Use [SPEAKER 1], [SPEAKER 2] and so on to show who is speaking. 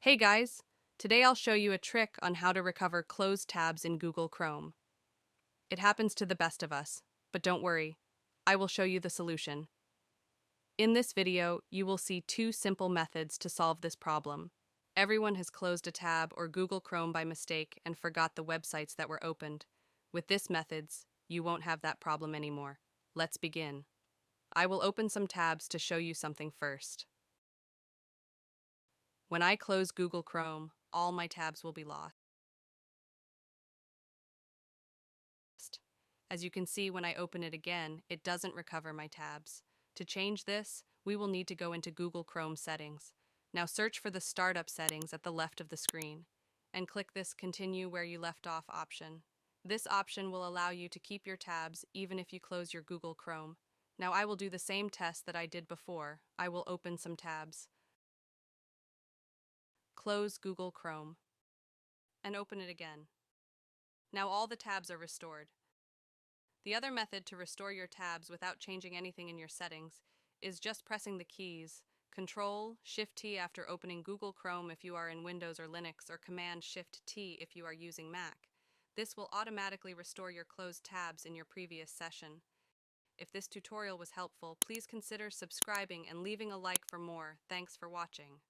[SPEAKER 1] Hey guys, today I'll show you a trick on how to recover closed tabs in Google Chrome. It happens to the best of us, but don't worry, I will show you the solution. In this video, you will see two simple methods to solve this problem. Everyone has closed a tab or Google Chrome by mistake and forgot the websites that were opened. With this methods, you won't have that problem anymore. Let's begin. I will open some tabs to show you something first. When I close Google Chrome, all my tabs will be lost. As you can see, when I open it again, it doesn't recover my tabs. To change this, we will need to go into Google Chrome settings. Now search for the Startup settings at the left of the screen, and click this Continue Where You Left Off option. This option will allow you to keep your tabs even if you close your Google Chrome. Now I will do the same test that I did before. I will open some tabs. Close Google Chrome, and open it again. Now all the tabs are restored. The other method to restore your tabs without changing anything in your settings is just pressing the keys Control-Shift-T after opening Google Chrome if you are in Windows or Linux, or Command-Shift-T if you are using Mac. This will automatically restore your closed tabs in your previous session. If this tutorial was helpful, please consider subscribing and leaving a like for more. Thanks for watching.